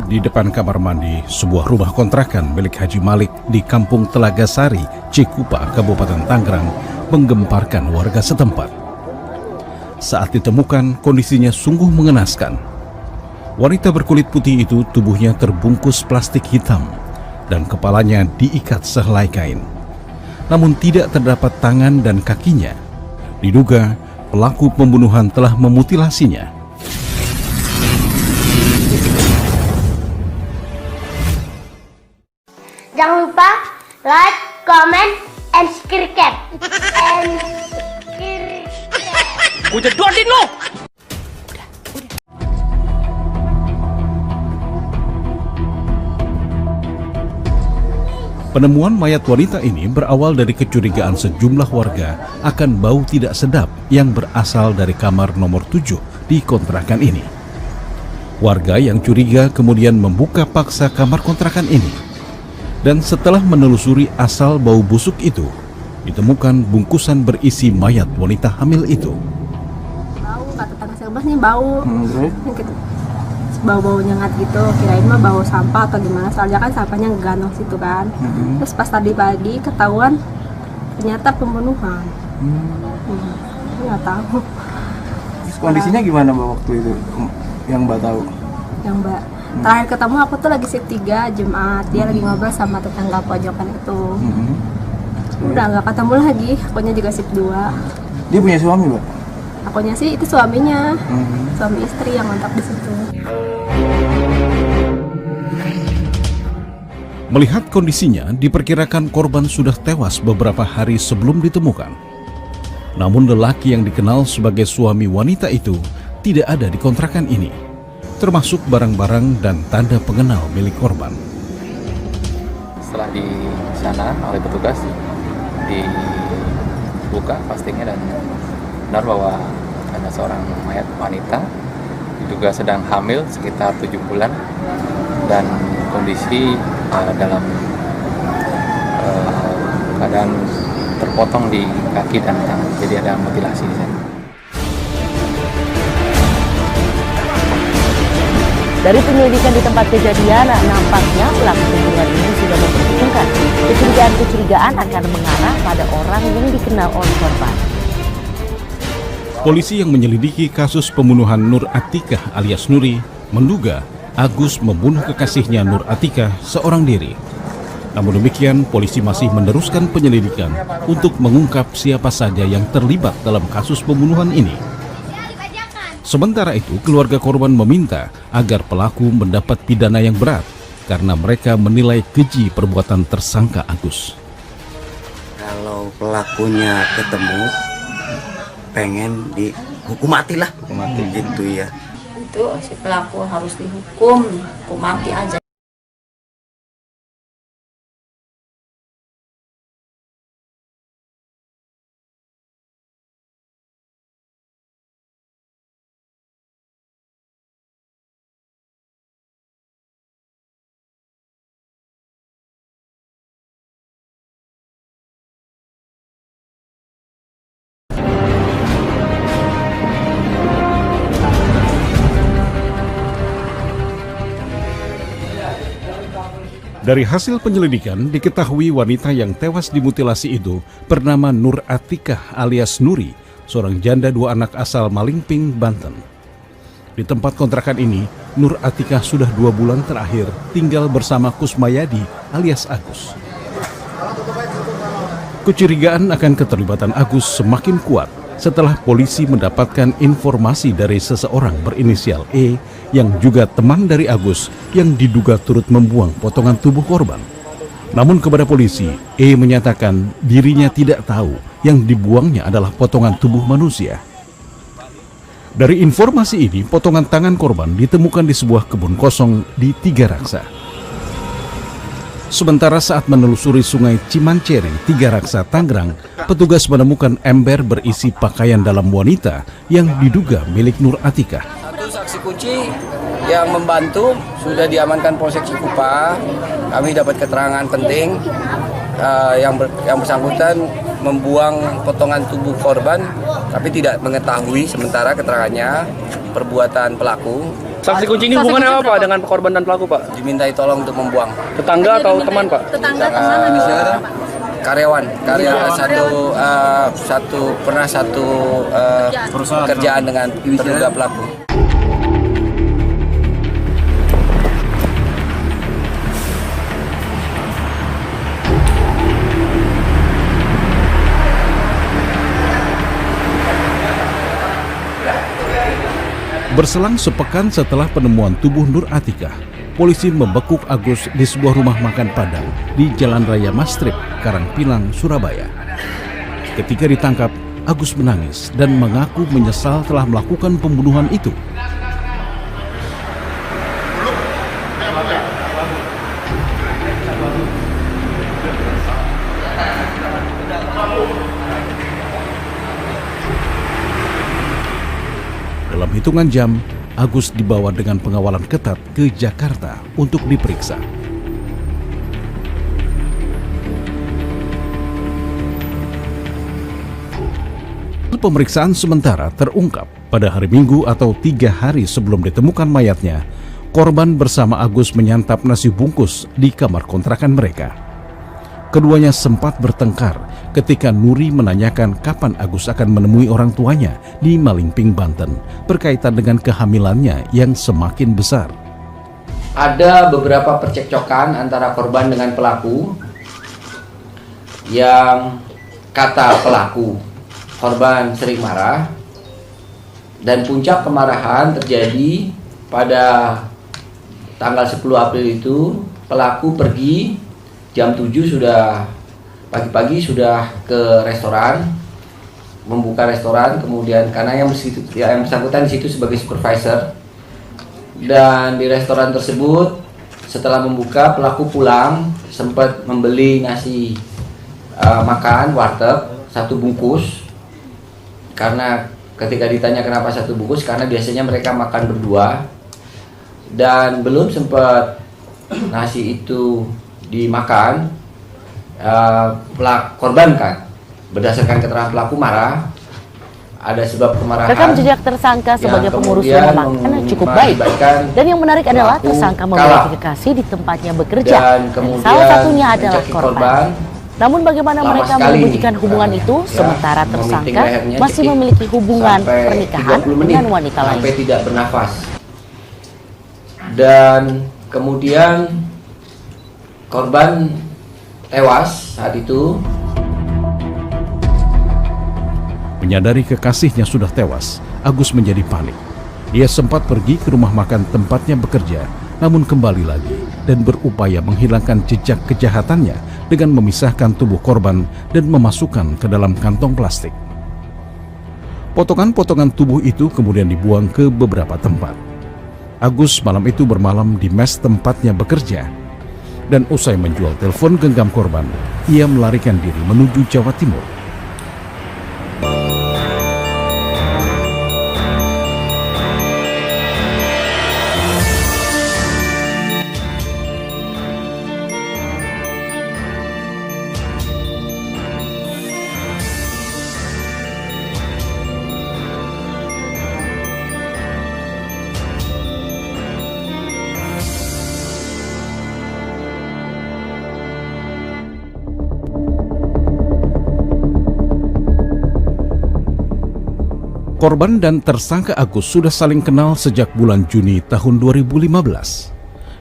di depan kamar mandi sebuah rumah kontrakan milik Haji Malik di Kampung Telaga Sari, Cikupa, Kabupaten Tangerang, menggemparkan warga setempat. Saat ditemukan, kondisinya sungguh mengenaskan. Wanita berkulit putih itu tubuhnya terbungkus plastik hitam dan kepalanya diikat sehelai kain. Namun tidak terdapat tangan dan kakinya. Diduga pelaku pembunuhan telah memutilasinya. Jangan lupa like, comment, and subscribe. Gue jedotin lo! Penemuan mayat wanita ini berawal dari kecurigaan sejumlah warga akan bau tidak sedap yang berasal dari kamar nomor 7 di kontrakan ini. Warga yang curiga kemudian membuka paksa kamar kontrakan ini. Dan setelah menelusuri asal bau busuk itu, ditemukan bungkusan berisi mayat wanita hamil itu. Bau, kata tetangga sebelah nih bau. Gitu. Bau-bau nyengat gitu, kirain mah bau sampah atau gimana, soalnya kan sampahnya ngeganong situ kan. Terus pas tadi pagi ketahuan ternyata pembunuhan. Nggak tahu. Terus kondisinya gimana Mbak waktu itu yang Mbak tahu? Yang Mbak terakhir ketemu aku tuh lagi shift 3 Jumat, dia lagi ngobrol sama tetangga pojokan itu. Udah nggak ketemu lagi, akunya juga shift 2. Dia punya suami Mbak? Akunya sih itu suaminya, suami istri yang ngontrak di situ. Melihat kondisinya, diperkirakan korban sudah tewas beberapa hari sebelum ditemukan. Namun lelaki yang dikenal sebagai suami wanita itu tidak ada di kontrakan ini, termasuk barang-barang dan tanda pengenal milik korban. Setelah di sana oleh petugas dibuka pastinya dan benar bahwa ada seorang mayat wanita diduga sedang hamil sekitar 7 bulan dan kondisi dalam keadaan terpotong di kaki dan tangan, jadi ada mutilasi di sana. Dari penyelidikan di tempat kejadian, nampaknya pelaku pembunuhan ini sudah memperhitungkan kecurigaan akan mengarah pada orang yang dikenal oleh korban. Polisi yang menyelidiki kasus pembunuhan Nur Atikah alias Nuri menduga Agus membunuh kekasihnya Nur Atikah seorang diri. Namun demikian, polisi masih meneruskan penyelidikan untuk mengungkap siapa saja yang terlibat dalam kasus pembunuhan ini. Sementara itu, keluarga korban meminta agar pelaku mendapat pidana yang berat karena mereka menilai keji perbuatan tersangka Agus. Kalau pelakunya ketemu, pengen dihukum mati lah, gitu ya. Itu si pelaku harus dihukum mati aja. Dari hasil penyelidikan, diketahui wanita yang tewas dimutilasi itu bernama Nur Atikah alias Nuri, seorang janda 2 anak asal Malingping, Banten. Di tempat kontrakan ini, Nur Atikah sudah 2 bulan terakhir tinggal bersama Kusmayadi alias Agus. Kecurigaan akan keterlibatan Agus semakin kuat setelah polisi mendapatkan informasi dari seseorang berinisial E yang juga teman dari Agus yang diduga turut membuang potongan tubuh korban. Namun kepada polisi, E menyatakan dirinya tidak tahu yang dibuangnya adalah potongan tubuh manusia. Dari informasi ini, potongan tangan korban ditemukan di sebuah kebun kosong di Tiga Raksa. Sementara saat menelusuri sungai Cimanceri, Tiga Raksa, Tangerang, petugas menemukan ember berisi pakaian dalam wanita yang diduga milik Nur Atikah. Satu saksi kunci yang membantu sudah diamankan Polsek Cikupa. Kami dapat keterangan penting yang bersangkutan membuang potongan tubuh korban, tapi tidak mengetahui sementara keterangannya perbuatan pelaku Saksi kunci ini hubungannya apa dengan korban dan pelaku, Pak? Dimintai tolong untuk membuang. Tetangga atau teman, Pak? Tetangga teman Karyawan satu kerjaan dengan terduga pelaku. Berselang sepekan setelah penemuan tubuh Nur Atikah, polisi membekuk Agus di sebuah rumah makan Padang di Jalan Raya Mastrip, Karangpilang, Surabaya. Ketika ditangkap, Agus menangis dan mengaku menyesal telah melakukan pembunuhan itu. Dalam hitungan jam, Agus dibawa dengan pengawalan ketat ke Jakarta untuk diperiksa. Pemeriksaan sementara terungkap pada hari Minggu atau 3 hari sebelum ditemukan mayatnya, korban bersama Agus menyantap nasi bungkus di kamar kontrakan mereka. Keduanya sempat bertengkar ketika Nuri menanyakan kapan Agus akan menemui orang tuanya di Malingping, Banten, berkaitan dengan kehamilannya yang semakin besar. Ada beberapa percekcokan antara korban dengan pelaku yang kata pelaku, korban sering marah dan puncak kemarahan terjadi pada tanggal 10 April itu. Pelaku pergi jam 7 sudah pagi-pagi sudah ke restoran, membuka restoran, kemudian karena yang bersangkutan di situ sebagai supervisor, dan di restoran tersebut setelah membuka pelaku pulang sempat membeli nasi makan warteg 1 bungkus, karena ketika ditanya kenapa 1 bungkus, karena biasanya mereka makan berdua dan belum sempat nasi itu dimakan, korban kan berdasarkan keterangan pelaku marah, ada sebab kemarahan. Rekam jejak tersangka sebagai pengurus rumah makan cukup baik, dan yang menarik adalah tersangka memiliki kekasih di tempatnya bekerja, dan salah satunya adalah korban. Namun bagaimana mereka menyembunyikan hubungan itu sementara tersangka masih memiliki hubungan pernikahan dengan wanita lain. Sampai tidak bernafas. Dan kemudian korban tewas saat itu. Menyadari kekasihnya sudah tewas, Agus menjadi panik. Dia sempat pergi ke rumah makan tempatnya bekerja, namun kembali lagi dan berupaya menghilangkan jejak kejahatannya dengan memisahkan tubuh korban dan memasukkan ke dalam kantong plastik. Potongan-potongan tubuh itu kemudian dibuang ke beberapa tempat. Agus malam itu bermalam di mes tempatnya bekerja, dan usai menjual telepon genggam korban, ia melarikan diri menuju Jawa Timur. Korban dan tersangka Agus sudah saling kenal sejak bulan Juni tahun 2015.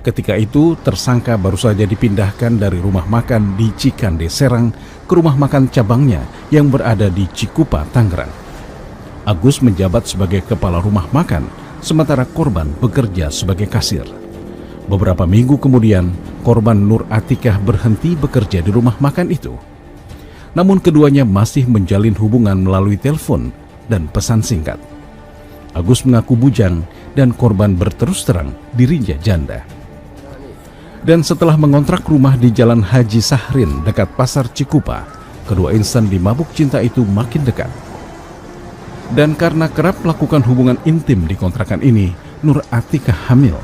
Ketika itu, tersangka baru saja dipindahkan dari rumah makan di Cikande, Serang ke rumah makan cabangnya yang berada di Cikupa, Tangerang. Agus menjabat sebagai kepala rumah makan, sementara korban bekerja sebagai kasir. Beberapa minggu kemudian, korban Nur Atikah berhenti bekerja di rumah makan itu. Namun keduanya masih menjalin hubungan melalui telepon dan pesan singkat. Agus mengaku bujang dan korban berterus terang dirinya janda. Dan setelah mengontrak rumah di Jalan Haji Sahrin dekat Pasar Cikupa, kedua insan di mabuk cinta itu makin dekat. Dan karena kerap melakukan hubungan intim di kontrakan ini, Nur Atikah hamil.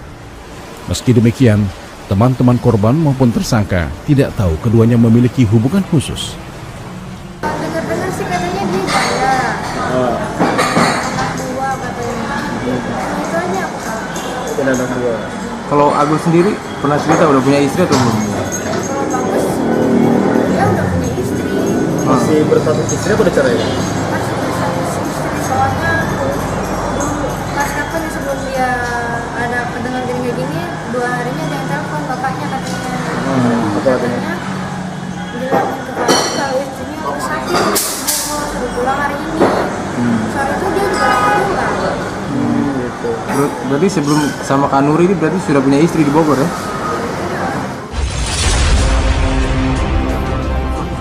Meski demikian, teman-teman korban maupun tersangka tidak tahu keduanya memiliki hubungan khusus. Dengar-dengar sih katanya dia kaya. Anak dua katanya. Itu aja apa? dan anak 2. Kalau Agus sendiri pernah cerita udah punya istri atau belum? Dia udah punya istri. Masih berstatus istri apa udah cerai? Masih berstatus istri, soalnya pas kapan ya sebelum dia ada kedengar kayak gini, 2 harinya dia telepon bapaknya katanya. Apa katanya? Bilangin ke bapak kalau istrinya harus sakit, suruh pulang hari ini. Soalnya itu dia juga lama pulang. Gitu. Berarti sebelum sama Kak Nuri ini berarti sudah punya istri di Bogor ya?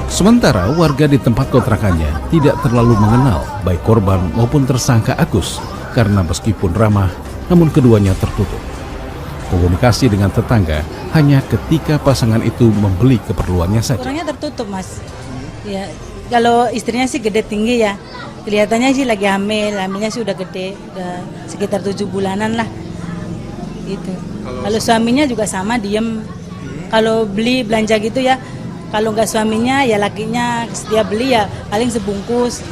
Sementara warga di tempat kontrakannya tidak terlalu mengenal baik korban maupun tersangka Agus karena meskipun ramah, namun keduanya tertutup. Komunikasi dengan tetangga hanya ketika pasangan itu membeli keperluannya saja. Orangnya tertutup, Mas. Ya, kalau istrinya sih gede tinggi ya. Kelihatannya sih lagi hamilnya sih udah gede, udah sekitar 7 bulanan lah. Gitu. Kalau suaminya juga sama, diem. Kalau beli belanja gitu ya, kalau nggak suaminya ya lakinya dia beli ya paling sebungkus.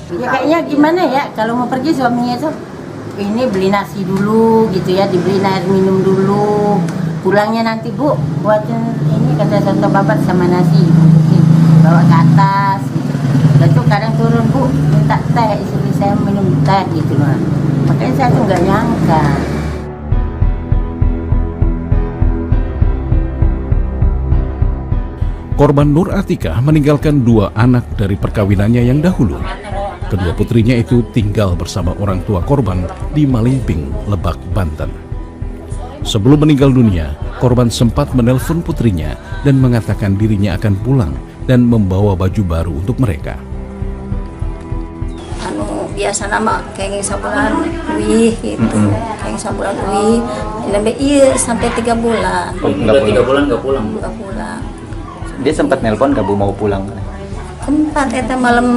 Ya kayaknya gimana ya, kalau mau pergi suaminya tuh ini beli nasi dulu gitu ya, dibeli air minum dulu. Pulangnya nanti Bu buatin ini kata soto babat sama nasi, bawa ke atas gitu. Udah tuh kadang turun Bu minta teh, istri saya minum teh gitu loh. Makanya saya tuh nggak nyangka. Korban Nur Atika meninggalkan 2 anak dari perkawinannya yang dahulu. Kedua putrinya itu tinggal bersama orang tua korban di Malingping, Lebak, Banten. Sebelum meninggal dunia, korban sempat menelpon putrinya dan mengatakan dirinya akan pulang dan membawa baju baru untuk mereka. Biasa nama kayak sabulan wih gitu, kayak sabulan wih, lebih iya sampai 3 bulan. Udah 3 bulan nggak pulang? Nggak pulang. Dia sempat nelpon nggak Bu mau pulang? Tempat itu malam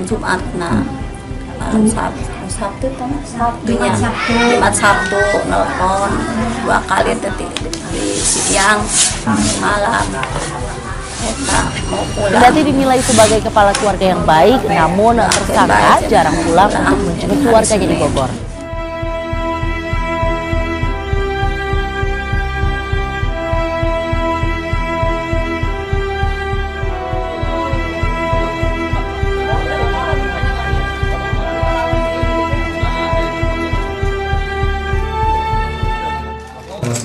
Jumat malam Sabtu Jumat Sabtu nelpon 2 kali tadi di siang malam. Kendati dinilai sebagai kepala keluarga yang baik, namun tersangka jarang pulang untuk menjenguk keluarganya di Bogor.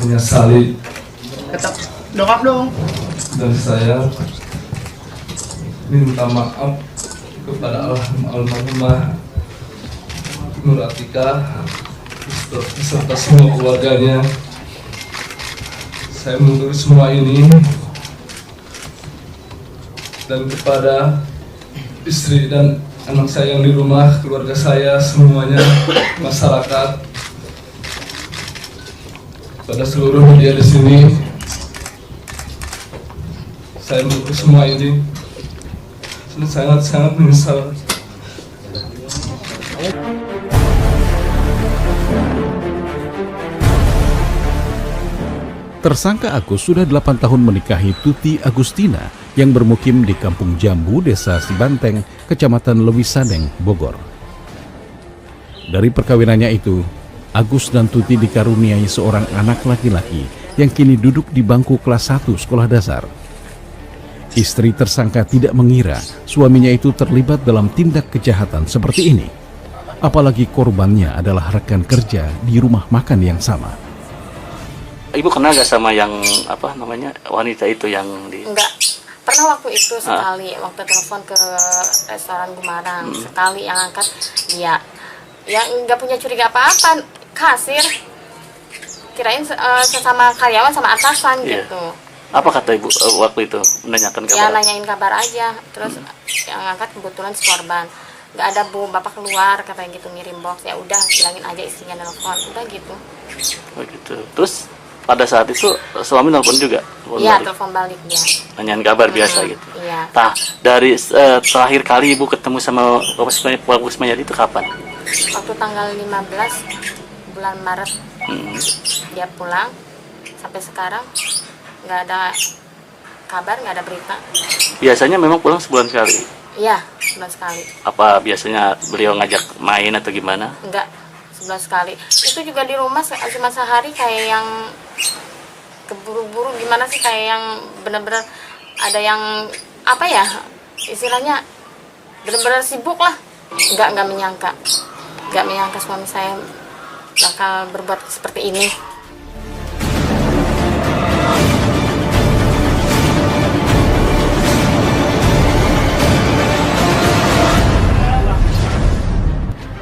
Menyesali Dongap dong. dan saya minta maaf kepada almarhumah Nur Atika beserta semua keluarganya. Saya menulis semua ini dan kepada istri dan anak saya yang di rumah, keluarga saya semuanya, masyarakat, pada seluruh media di sini. Saya menulis semua ini dan sangat menyesal. Tersangka Agus sudah 8 tahun menikahi Tuti Agustina yang bermukim di Kampung Jambu, Desa Sibanteng, Kecamatan Lewisadeng, Bogor. Dari perkawinannya itu, Agus dan Tuti dikaruniai seorang anak laki-laki yang kini duduk di bangku kelas 1 sekolah dasar. Istri tersangka tidak mengira suaminya itu terlibat dalam tindak kejahatan seperti ini. Apalagi korbannya adalah rekan kerja di rumah makan yang sama. Ibu kenal gak sama yang wanita itu yang di? Enggak, pernah waktu itu sekali, waktu telepon ke restoran Gumarang, sekali yang angkat dia, yang nggak punya curiga apa-apa, kasir, kirain sesama karyawan sama atasan gitu. Apa kata ibu waktu itu menanyakan kabar? Ya nanyain kabar aja, terus yang angkat kebetulan si korban. Nggak ada Bu, bapak keluar katanya gitu ngirim box, ya udah bilangin aja istrinya nelfon, udah gitu. Oh gitu, terus pada saat itu suami nelfon juga? Iya, telepon balik dia. Nanyain kabar biasa gitu? Iya. Nah, dari terakhir kali ibu ketemu sama Pak Kusmayadi itu kapan? Waktu tanggal 15 bulan Maret dia pulang, sampai sekarang nggak ada kabar, nggak ada berita. Biasanya memang pulang sebulan sekali? Iya, sebulan sekali. Apa biasanya beliau ngajak main atau gimana? Enggak, sebulan sekali. Itu juga di rumah cuma sehari kayak yang keburu-buru gimana sih, kayak yang benar-benar ada yang apa ya istilahnya, benar-benar sibuk lah. Nggak menyangka suami saya bakal berbuat seperti ini.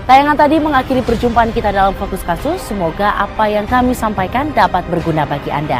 Tayangan tadi mengakhiri perjumpaan kita dalam Fokus Kasus. Semoga apa yang kami sampaikan dapat berguna bagi Anda.